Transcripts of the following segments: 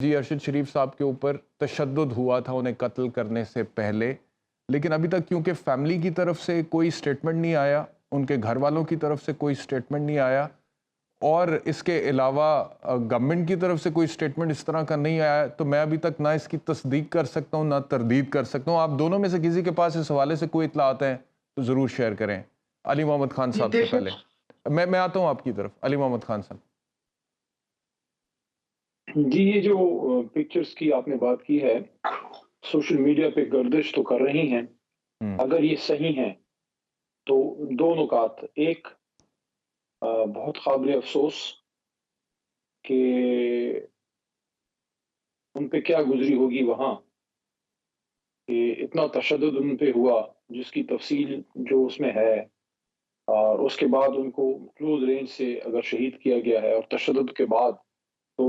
جی ارشد شریف صاحب کے اوپر تشدد ہوا تھا انہیں قتل کرنے سے پہلے، لیکن ابھی تک کیونکہ فیملی کی طرف سے کوئی سٹیٹمنٹ نہیں آیا، ان کے گھر والوں کی طرف سے کوئی سٹیٹمنٹ نہیں آیا، اور اس کے علاوہ گورنمنٹ کی طرف سے کوئی سٹیٹمنٹ اس طرح کا نہیں آیا، تو میں ابھی تک نہ اس کی تصدیق کر سکتا ہوں نہ تردید کر سکتا ہوں۔ آپ دونوں میں سے کسی کے پاس اس حوالے سے کوئی اطلاعات ہیں تو ضرور شیئر کریں۔ علی محمد خان صاحب سے پہلے میں آتا ہوں آپ کی طرف۔ علی محمد خان صاحب۔ جی، یہ جو پکچرز کی آپ نے بات کی ہے، سوشل میڈیا پہ گردش تو کر رہی ہیں۔ اگر یہ صحیح ہیں تو دو نکات، ایک بہت قابل افسوس کہ ان پہ کیا گزری ہوگی وہاں، کہ اتنا تشدد ان پہ ہوا جس کی تفصیل جو اس میں ہے، اور اس کے بعد ان کو کلوز رینج سے اگر شہید کیا گیا ہے، اور تشدد کے بعد تو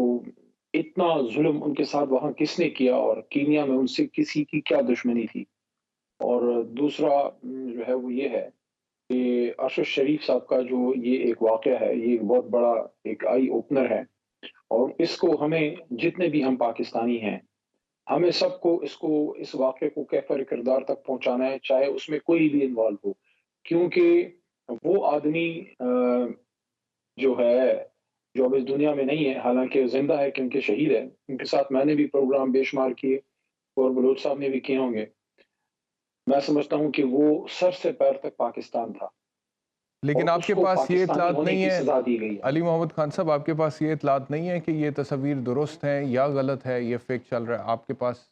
اتنا ظلم ان کے ساتھ وہاں کس نے کیا، اور کینیا میں ان سے کسی کی کیا دشمنی تھی۔ اور دوسرا جو ہے وہ یہ ہے کہ ارشد شریف صاحب کا جو یہ ایک واقعہ ہے، یہ ایک بہت بڑا ایک آئی اوپنر ہے، اور اس کو ہمیں جتنے بھی ہم پاکستانی ہیں، ہمیں سب کو اس واقعے کو کیفر کردار تک پہنچانا ہے، چاہے اس میں کوئی بھی انوالو ہو، کیونکہ وہ آدمی جو ہے، جو اب اس دنیا میں نہیں ہے، حالانکہ زندہ ہے کیونکہ شہید ہے، ان کے ساتھ میں نے بھی پروگرام بے شمار کیے اور بلوچ صاحب نے بھی کیے ہوں گے۔ میں سمجھتا ہوں کہ وہ سر سے پیر تک پاکستان تھا، لیکن اور آپ اس کے کو پاس یہ پاکستانی اطلاعات ہونے نہیں کی ہے سزا دی گئی ہے۔ علی محمد خان صاحب، آپ کے پاس یہ اطلاعات نہیں ہے کہ یہ تصاویر درست ہیں یا غلط ہے، یہ فیک چل رہا ہے آپ کے پاس؟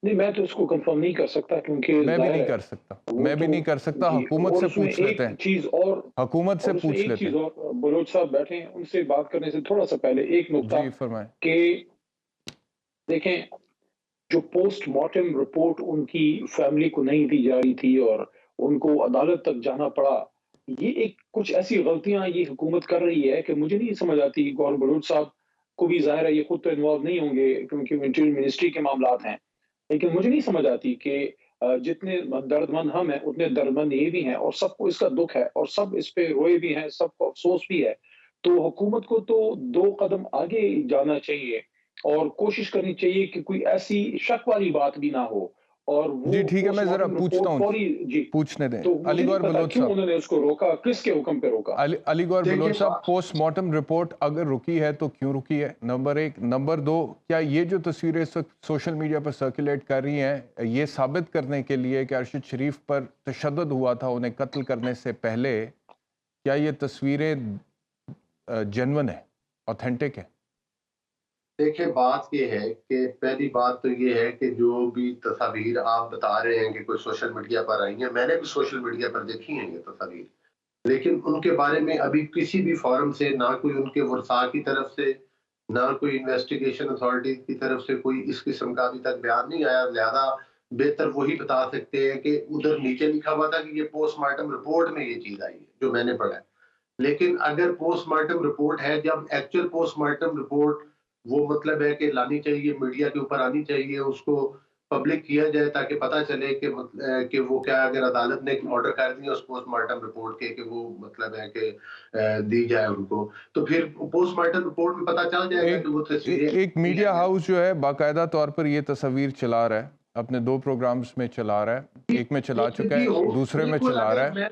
نہیں، میں تو اس کو کنفرم نہیں کر سکتا، کیونکہ میں بھی ظاہر نہیں ہے کر سکتا، وہ میں بھی تو نہیں کر سکتا۔ جی، حکومت اور سے اس میں پوچھ لیتے ایک ہیں، چیز حکومت سے پوچھ لیتے ہیں۔ اور بلوچ صاحب بیٹھے ہیں، ان سے بات کرنے سے تھوڑا سا پہلے ایک نکتہ جی فرمائیں۔ کہ دیکھیں، جو پوسٹ مارٹم رپورٹ ان کی فیملی کو نہیں دی جا رہی تھی اور ان کو عدالت تک جانا پڑا، یہ ایک کچھ ایسی غلطیاں یہ حکومت کر رہی ہے کہ مجھے نہیں سمجھ آتی۔ گور بلوچ صاحب کو بھی ظاہر ہے یہ خود تو انوالو نہیں ہوں گے کیونکہ انٹیریئر منسٹری کے معاملات ہیں، لیکن مجھے نہیں سمجھ آتی کہ جتنے درد مند ہم ہیں اتنے درد مند یہ بھی ہیں، اور سب کو اس کا دکھ ہے، اور سب اس پہ روئے بھی ہیں، سب کو افسوس بھی ہے۔ تو حکومت کو تو دو قدم آگے جانا چاہیے اور کوشش کرنی چاہیے کہ کوئی ایسی شک والی بات بھی نہ ہو، اور جی وہ ٹھیک ہے، پوسٹ میں ذرا مارٹم پوچھتا رپورٹ ہوں، فوری جی۔ پوچھنے دیں۔ تو مجھے علی نہیں گور پتا بلوچ کیوں صاحب، انہوں نے اس کو روکا، کس کے حکم پہ روکا۔ علی گور دیکھیں بلوچ صاحب، پوسٹ مارٹم رپورٹ اگر رکی ہے تو کیوں رکی ہے؟ نمبر ایک۔ نمبر دو، کیا یہ جو تصویریں اس وقت سوشل میڈیا پر سرکولیٹ کر رہی ہیں، یہ ثابت کرنے کے لیے کہ ارشد شریف پر تشدد ہوا تھا انہیں قتل کرنے سے پہلے، کیا یہ تصویریں جینون ہیں، اوتھینٹک ہیں؟ دیکھیں، بات یہ ہے کہ پہلی بات تو یہ ہے کہ جو بھی تصاویر آپ بتا رہے ہیں کہ کوئی سوشل میڈیا پر آئی ہیں، میں نے بھی سوشل میڈیا پر دیکھی ہیں یہ تصاویر، لیکن ان کے بارے میں ابھی کسی بھی فورم سے، نہ کوئی ان کے ورثاء کی طرف سے، نہ کوئی انویسٹیگیشن اتھارٹی کی طرف سے کوئی اس قسم کا ابھی تک بیان نہیں آیا۔ لہذا بہتر وہی بتا سکتے ہیں کہ ادھر نیچے لکھا ہوا تھا کہ یہ پوسٹ مارٹم رپورٹ میں یہ چیز آئی ہے جو میں نے پڑھا ہے، لیکن اگر پوسٹ مارٹم رپورٹ ہے، جب ایکچوئل پوسٹ مارٹم رپورٹ وہ مطلب ہے کہ لانی چاہیے، میڈیا کے اوپر آنی چاہیے، اس کو پبلک کیا جائے تاکہ پتہ چلے کہ وہ کیا، اگر عدالت نے آرڈر کر دیا اس پوسٹ مارٹم رپورٹ کے کہ وہ مطلب ہے کہ دی جائے ان کو، تو پھر پوسٹ مارٹم رپورٹ میں پتہ چل جائے گا کہ وہ تصویریں ایک میڈیا ہاؤس جو ہے باقاعدہ طور پر یہ تصاویر چلا رہا ہے، اپنے 2 پروگرامز میں چلا رہا ہے، ایک میں چلا چکا ہے، دوسرے میں چلا رہا ہے،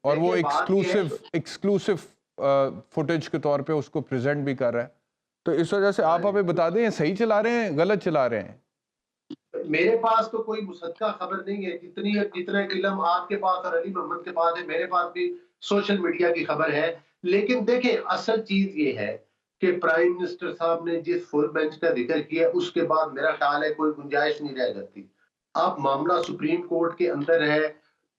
اور وہ ایکسکلوسیو فوٹیج کے طور پہ اس کو پریزنٹ بھی کر رہا ہے۔ تو اس وجہ سے آپ ہمیں بتا دیں صحیح چلا رہے ہیں، غلط چلا رہے ہیں؟ میرے پاس تو کوئی مصدقہ خبر نہیں ہے، جتنا علم آپ کے پاس اور علی محمد کے پاس ہے، میرے پاس بھی سوشل میڈیا کی خبر ہے۔ لیکن دیکھیں، اصل چیز یہ ہے کہ پرائم منسٹر صاحب نے جس فل بینچ کا ذکر کیا اس کے بعد میرا خیال ہے کوئی گنجائش نہیں رہ جاتی۔ اب معاملہ سپریم کورٹ کے اندر ہے،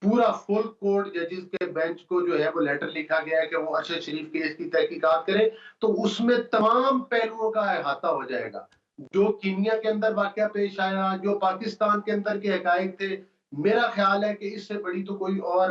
پورا فل کورٹ ججز کے بینچ کو جو ہے وہ لیٹر لکھا گیا ہے کہ وہ ارشد شریف کیس کی تحقیقات کریں، تو اس میں تمام پہلوؤں کا احاطہ ہو جائے گا، جو کینیا کے اندر واقعہ پیش آیا، جو پاکستان کے اندر کے حقائق تھے۔ میرا خیال ہے کہ اس سے بڑی تو کوئی اور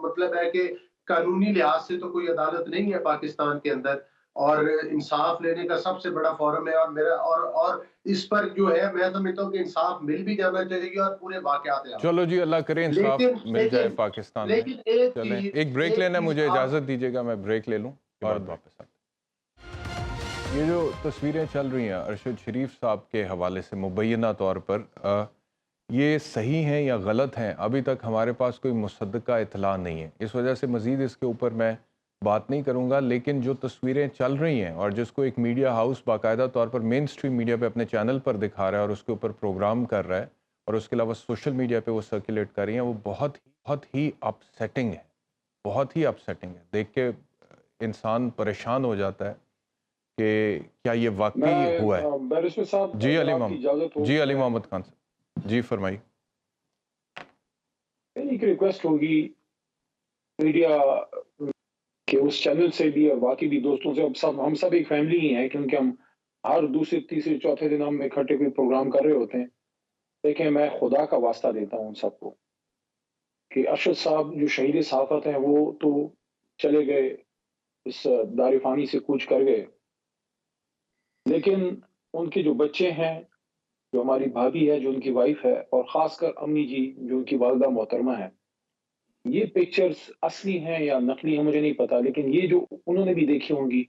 مطلب ہے کہ قانونی لحاظ سے تو کوئی عدالت نہیں ہے پاکستان کے اندر، اور انصاف لینے کا سب سے بڑا فورم ہے، اور اس پر جو ہے میں سمجھتا ہوں کہ انصاف مل بھی جانا چاہیے اور پورے واقعات ہیں۔ چلو جی، اللہ کرے انصاف مل جائے پاکستان میں۔ لیکن ایک چلیں، چیز ایک بریک لینا، مجھے اجازت دیجیے گا میں بریک لے لوں، بعد واپس آتا ہوں۔ یہ جو تصویریں چل رہی ہیں ارشد شریف صاحب کے حوالے سے مبینہ طور پر یہ صحیح ہیں یا غلط ہیں، ابھی تک ہمارے پاس کوئی مصدقہ اطلاع نہیں ہے، اس وجہ سے مزید اس کے اوپر میں بات نہیں کروں گا۔ لیکن جو تصویریں چل رہی ہیں اور جس کو ایک میڈیا ہاؤس باقاعدہ طور پر مین سٹریم میڈیا پہ اپنے چینل پر دکھا رہا ہے اور اس کے اوپر پروگرام کر رہا ہے اور اس کے علاوہ سوشل میڈیا پہ وہ سرکولیٹ کر رہی ہیں، وہ بہت ہی اپسیٹنگ ہے، بہت ہی اپسیٹنگ ہے۔ دیکھ کے انسان پریشان ہو جاتا ہے کہ کیا یہ واقعی ہوا ہے۔ بیرسٹر صاحب جی اگر علی آپ کی محمد، اجازت ہو جی علی میں محمد خان صاحب، جی فرمائیے۔ ایک ریکویسٹ ہوگی میڈیا کہ اس چینل سے بھی اور باقی بھی دوستوں سے، ہم سب ایک فیملی ہی ہیں، کیونکہ ہم ہر دوسرے تیسرے چوتھے دن ہم اکٹھے کوئی پروگرام کر رہے ہوتے ہیں۔ دیکھیں، میں خدا کا واسطہ دیتا ہوں ان سب کو کہ ارشد صاحب جو شہید صحافت ہیں وہ تو چلے گئے، اس دار فانی سے کوچ کر گئے، لیکن ان کے جو بچے ہیں، جو ہماری بھابھی ہے، جو ان کی وائف ہے، اور خاص کر امی جی جو ان کی والدہ محترمہ ہے، یہ پکچرز اصلی ہیں یا نقلی ہیں مجھے نہیں پتا، لیکن یہ جو انہوں نے بھی دیکھی ہوں گی،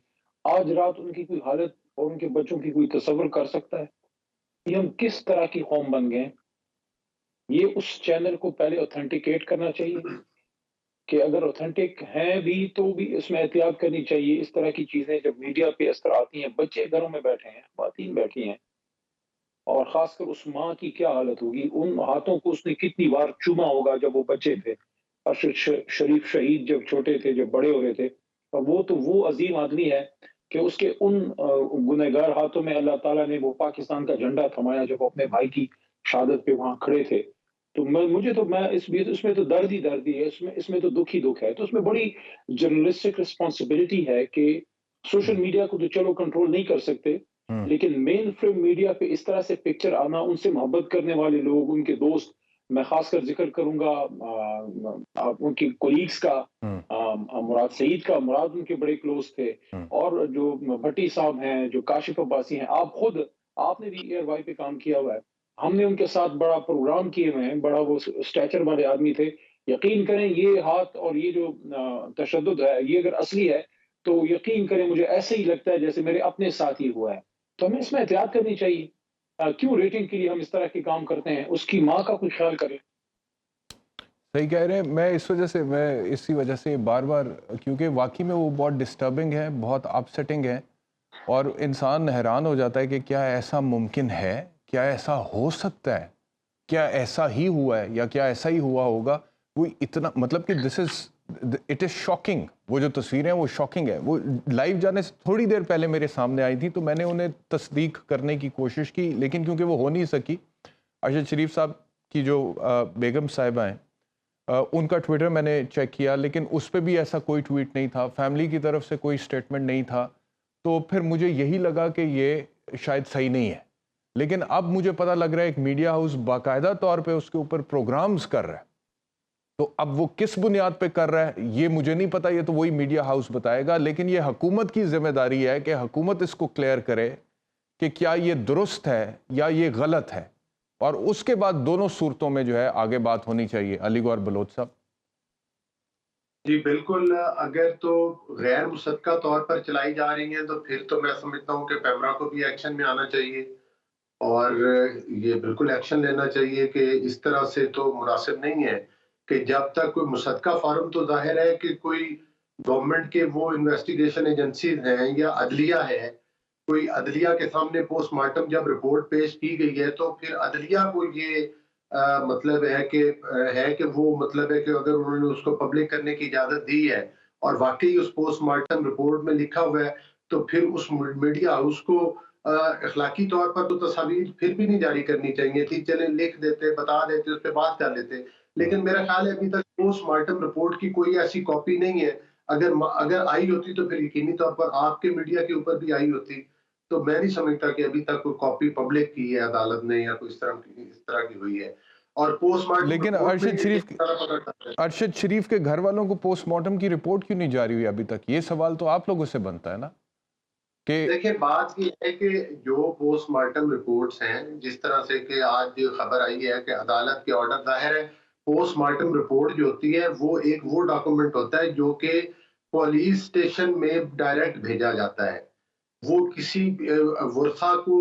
آج رات ان کی کوئی حالت اور ان کے بچوں کی کوئی تصور کر سکتا ہے کہ ہم کس طرح کی قوم بن گئے۔ یہ اس چینل کو پہلے اوتھینٹیکیٹ کرنا چاہیے کہ اگر اوتھینٹک ہیں بھی تو بھی اس میں احتیاط کرنی چاہیے۔ اس طرح کی چیزیں جب میڈیا پہ اس طرح آتی ہیں، بچے گھروں میں بیٹھے ہیں، خواتین بیٹھی ہیں، اور خاص کر اس ماں کی کیا حالت ہوگی، ان ہاتھوں کو اس نے کتنی بار چوما ہوگا جب وہ بچے تھے۔ ارشد شریف شہید جب چھوٹے تھے، جب بڑے ہو رہے تھے، اور وہ تو وہ عظیم آدمی ہے کہ اس کے ان گنہگار ہاتھوں میں اللہ تعالیٰ نے وہ پاکستان کا جھنڈا تھمایا جب وہ اپنے بھائی کی شہادت پہ وہاں کھڑے تھے۔ تو مجھے تو اس میں تو درد ہی ہے، اس میں تو دکھ ہی دکھ ہے۔ تو اس میں بڑی جرنلسٹک رسپانسبلٹی ہے کہ سوشل میڈیا کو تو چلو کنٹرول نہیں کر سکتے، لیکن مین فریم میڈیا پہ اس طرح سے پکچر آنا، ان سے محبت کرنے والے لوگ، ان کے دوست، میں خاص کر ذکر کروں گا ان کی کولیگز کا، مراد سعید کا، مراد ان کے بڑے کلوز تھے، اور جو بھٹی صاحب ہیں، جو کاشف عباسی ہیں، آپ نے بھی ایئر وائی پہ کام کیا ہوا ہے، ہم نے ان کے ساتھ بڑا پروگرام کیے ہوئے ہیں، بڑا وہ اسٹیچر والے آدمی تھے۔ یقین کریں یہ ہاتھ اور یہ جو تشدد ہے، یہ اگر اصلی ہے تو یقین کریں مجھے ایسے ہی لگتا ہے جیسے میرے اپنے ساتھ ہی ہوا ہے۔ تو ہمیں اس میں احتیاط کرنی چاہیے۔ کیوں ریٹنگ کے لیے ہم اس طرح کے کام کرتے ہیں؟ اس کی ماں کا کوئی خیال کریں۔ صحیح کہہ رہے ہیں۔ میں اسی وجہ سے بار بار، کیونکہ واقعی میں وہ بہت ڈسٹربنگ ہے، بہت اپسیٹنگ ہے، اور انسان حیران ہو جاتا ہے کہ کیا ایسا ممکن ہے، کیا ایسا ہو سکتا ہے، کیا ایسا ہی ہوا ہے یا کیا ایسا ہی ہوا ہوگا۔ وہ اتنا مطلب کہ اٹ از شاکنگ۔ وہ جو تصویریں ہیں وہ شاکنگ ہے۔ وہ لائیو جانے سے تھوڑی دیر پہلے میرے سامنے آئی تھی تو میں نے انہیں تصدیق کرنے کی کوشش کی، لیکن کیونکہ وہ ہو نہیں سکی، ارشد شریف صاحب کی جو بیگم صاحبہ ہیں، ان کا ٹویٹر میں نے چیک کیا، لیکن اس پہ بھی ایسا کوئی ٹویٹ نہیں تھا، فیملی کی طرف سے کوئی سٹیٹمنٹ نہیں تھا۔ تو پھر مجھے یہی لگا کہ یہ شاید صحیح نہیں ہے، لیکن اب مجھے پتہ لگ رہا ہے ایک میڈیا ہاؤس باقاعدہ طور پہ اس کے اوپر پروگرامز کر رہا ہے۔ تو اب وہ کس بنیاد پہ کر رہا ہے یہ مجھے نہیں پتا، یہ تو وہی میڈیا ہاؤس بتائے گا، لیکن یہ حکومت کی ذمہ داری ہے کہ حکومت اس کو کلیئر کرے کہ کیا یہ درست ہے یا یہ غلط ہے، اور اس کے بعد دونوں صورتوں میں جو ہے آگے بات ہونی چاہیے۔ علی گور بلوچ صاحب۔ جی بالکل، اگر تو غیر مصدقہ طور پر چلائی جا رہی ہیں تو پھر تو میں سمجھتا ہوں کہ پیمرا کو بھی ایکشن میں آنا چاہیے، اور یہ بالکل ایکشن لینا چاہیے کہ اس طرح سے تو مناسب نہیں ہے کہ جب تک کوئی مصدقہ فارم، تو ظاہر ہے کہ کوئی گورنمنٹ کے وہ انویسٹیگیشن ایجنسیز ہیں یا عدلیہ ہے، کوئی عدلیہ کے سامنے پوسٹ مارٹم جب رپورٹ پیش کی گئی ہے تو پھر عدلیہ کو یہ مطلب ہے کہ وہ مطلب ہے کہ اگر انہوں نے اس کو پبلک کرنے کی اجازت دی ہے اور واقعی اس پوسٹ مارٹم رپورٹ میں لکھا ہوا ہے، تو پھر اس میڈیا ہاؤس کو اخلاقی طور پر تو تصاویر پھر بھی نہیں جاری کرنی چاہیے تھی، چلے لکھ دیتے، بتا دیتے، اس پہ بات کر لیتے، لیکن میرا خیال ہے ابھی تک پوسٹ مارٹم رپورٹ کی کوئی ایسی کاپی نہیں ہے۔ اگر آئی ہوتی تو پھر یقینی طور پر آپ کے میڈیا کے اوپر بھی آئی ہوتی، تو میں نہیں سمجھتا کہ ابھی تک کوئی کاپی پبلک کی ہے عدالت نے یا کوئی اس طرح کی ہوئی ہے۔ اور پوسٹ مارٹم لیکن رپورٹ میں یہ سارا پتہ چلتا ہے۔ ارشد شریف کے گھر والوں کو پوسٹ مارٹم کی رپورٹ کیوں نہیں جاری ہوئی ابھی تک؟ یہ سوال تو آپ لوگوں سے بنتا ہے نا کہ دیکھیں، بات یہ ہے کہ جو پوسٹ مارٹم رپورٹس ہیں، جس طرح سے کہ آج خبر آئی ہے کہ عدالت کے آرڈر، ظاہر ہے پوسٹ مارٹم رپورٹ جو ہوتی ہے وہ ڈاکومنٹ ہوتا ہے جو کہ پولیس اسٹیشن میں ڈائریکٹ بھیجا جاتا ہے، وہ کسی ورثہ کو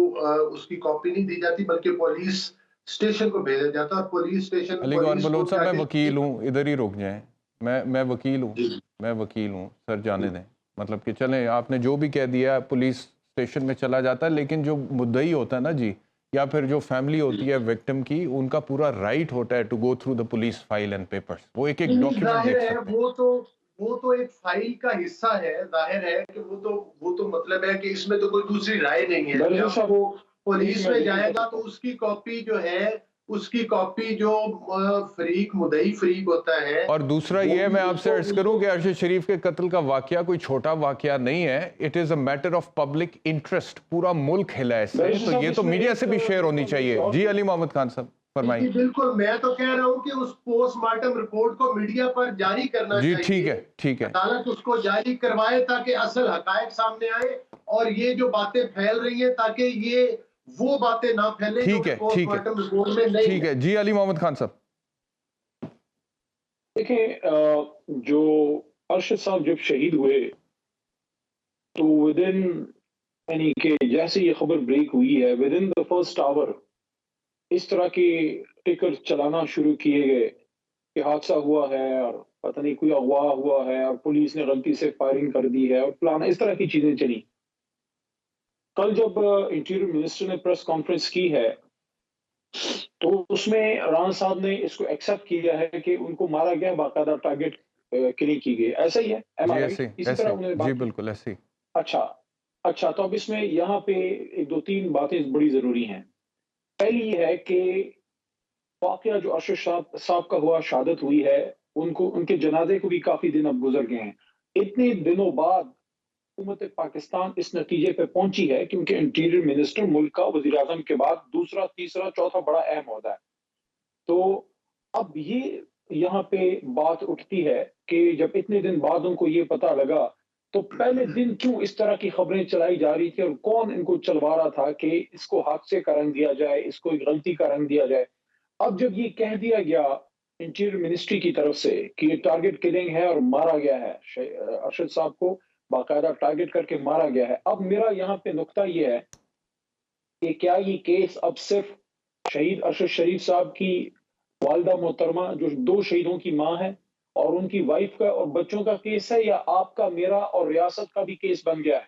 اس کی کاپی نہیں دی جاتی بلکہ پولیس اسٹیشن کو بھیجا جاتا اور پولیس اسٹیشن علی گوہر پولیس بلوچ کو صاحب میں وکیل ہوں، ادھر ہی رک جائیں، میں وکیل ہوں، جی میں وکیل ہوں سر، جانے دیں، مطلب کہ چلیں آپ نے جو بھی کہہ دیا پولیس اسٹیشن میں چلا جاتا ہے، لیکن جو مدعی ہوتا ہے نا جی، یا پھر جو فیملی ہوتی ہے وکٹم کی، ان کا پورا رائٹ ہوتا ہے to go through the police file and papers, وہ ایک ڈاکیومنٹ ظاہر دیکھ ہے سکتے ہیں۔ وہ تو ایک فائل کا حصہ ہے، ظاہر ہے کہ وہ تو مطلب ہے کہ اس میں تو کوئی دوسری رائے نہیں ہے، بیرسٹر جب صاحب وہ پولیس میں جائے گا سکتا تو ہوں، اس کی کاپی جو ہے، اس کی کاپی جو مدعی فریق ہوتا ہے اور دوسرا وہ یہ بھی میں آپ سے عرض اس کروں کو کہ ارشد شریف کے قتل کا واقعہ کوئی چھوٹا واقعہ نہیں ہے، it is a matter of public interest, پورا ملک ہلا ہے اس سے، بیرسٹر تو صاحب یہ تو اس میں میڈیا ایک سے بھی شیئر ہونی چاہیے۔ اور جی علی محمد خان صاحب فرمائیں۔ جی بالکل، میں تو کہہ رہا ہوں کہ اس پوسٹ مارٹم رپورٹ کو میڈیا پر جاری کرنا جی ٹھیک چاہیے، ہے، ٹھیک ہے، عدالت اس کو جاری کروائے تاکہ اصل حقائق سامنے آئے، اور یہ جو باتیں پھیل رہی ہیں تاکہ یہ وہ باتیں نہ پھیلیں جو ٹھیک کہ ہے، پوسٹ ٹھیک ہے، مارٹم رپورٹ میں نہیں ٹھیک ہے۔ ہے، جی علی محمد خان صاحب۔ دیکھیں جو ارشد صاحب جب شہید ہوئے تو ودن، یعنی کہ جیسے یہ خبر بریک ہوئی ہے ودن دا فرسٹ آور اس طرح کے ٹکر چلانا شروع کیے گئے کہ حادثہ ہوا ہے اور پتہ نہیں کوئی اغوا ہوا ہے اور پولیس نے غلطی سے فائرنگ کر دی ہے اور فلانا، اس طرح کی چیزیں چلی۔ کل جب انٹیریئر منسٹر نے پریس کانفرنس کی ہے تو اس میں رانا صاحب نے اس کو ایکسپٹ کیا ہے کہ ان کو مارا گیا، باقاعدہ ٹارگٹ کلنگ کی گئی، ایسا ہی ہے، ایم آر جی رائٹ؟ ایسے اسی طرح ایسے انہوں نے جی بات کی۔ بالکل ایسے ہی۔ اچھا اچھا، تو اب اس میں یہاں پہ ایک دو تین باتیں بڑی ضروری ہیں۔ پہلی یہ ہے کہ واقعہ جو ارشد صاحب کا ہوا، شہادت ہوئی ہے، ان کے جنازے کو بھی کافی دن اب گزر گئے ہیں۔ اتنے دنوں بعد حکومت پاکستان اس نتیجے پہ پہنچی ہے کیونکہ انٹیریئر منسٹر ملک کا وزیر اعظم کے بعد دوسرا تیسرا چوتھا بڑا اہم عہدہ ہے، تو اب یہ یہاں پہ بات اٹھتی ہے کہ جب اتنے دن بعد ان کو یہ پتا لگا تو پہلے دن کیوں اس طرح کی خبریں چلائی جا رہی تھی اور کون ان کو چلوا رہا تھا کہ اس کو حادثے کا رنگ دیا جائے، اس کو ایک غلطی کا رنگ دیا جائے۔ اب جب یہ کہہ دیا گیا انٹیریئر منسٹری کی طرف سے کہ یہ ٹارگٹ کلنگ ہے اور مارا گیا ہے، ارشد صاحب کو باقاعدہ ٹارگٹ کر کے مارا گیا ہے، اب میرا یہاں پہ نقطہ یہ ہے کہ کیا یہ کیس اب صرف شہید ارشد شریف صاحب کی والدہ محترمہ جو دو شہیدوں کی ماں ہے اور ان کی وائف کا اور بچوں کا کیس ہے، یا آپ کا، میرا اور ریاست کا بھی کیس بن گیا ہے؟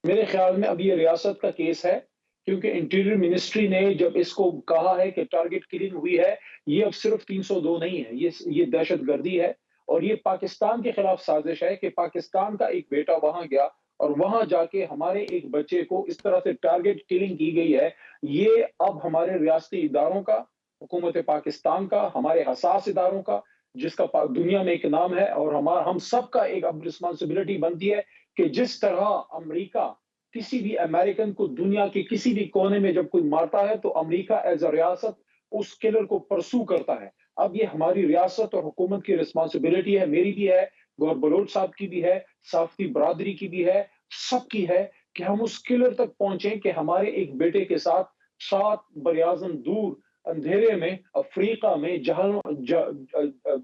میرے خیال میں اب یہ ریاست کا کیس ہے، کیونکہ انٹیریئر منسٹری نے جب اس کو کہا ہے کہ ٹارگٹ کلنگ ہوئی ہے، یہ اب صرف 302 نہیں ہے، یہ دہشت گردی ہے اور یہ پاکستان کے خلاف سازش ہے کہ پاکستان کا ایک بیٹا وہاں گیا اور وہاں جا کے ہمارے ایک بچے کو اس طرح سے ٹارگٹ کلنگ کی گئی ہے۔ یہ اب ہمارے ریاستی اداروں کا، حکومت پاکستان کا، ہمارے حساس اداروں کا، جس کا دنیا میں ایک نام ہے، اور ہم سب کا ایک اب رسپانسبلٹی بنتی ہے کہ جس طرح امریکہ کسی بھی امریکن کو دنیا کے کسی بھی کونے میں جب کوئی مارتا ہے تو امریکہ ایز اے ریاست اس کلر کو پرسو کرتا ہے۔ اب یہ ہماری ریاست اور حکومت کی رسپانسبلٹی ہے، میری بھی ہے، گور بلوچ صاحب کی بھی ہے، صحافتی برادری کی بھی ہے، سب کی ہے، کہ ہم اس کلر تک پہنچیں کہ ہمارے ایک بیٹے کے ساتھ 7 براعظم دور اندھیرے میں افریقہ میں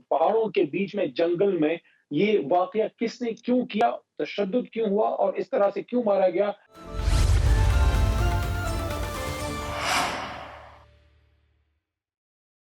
پہاڑوں کے بیچ میں جنگل میں یہ واقعہ کس نے کیوں کیا، تشدد کیوں ہوا اور اس طرح سے کیوں مارا گیا۔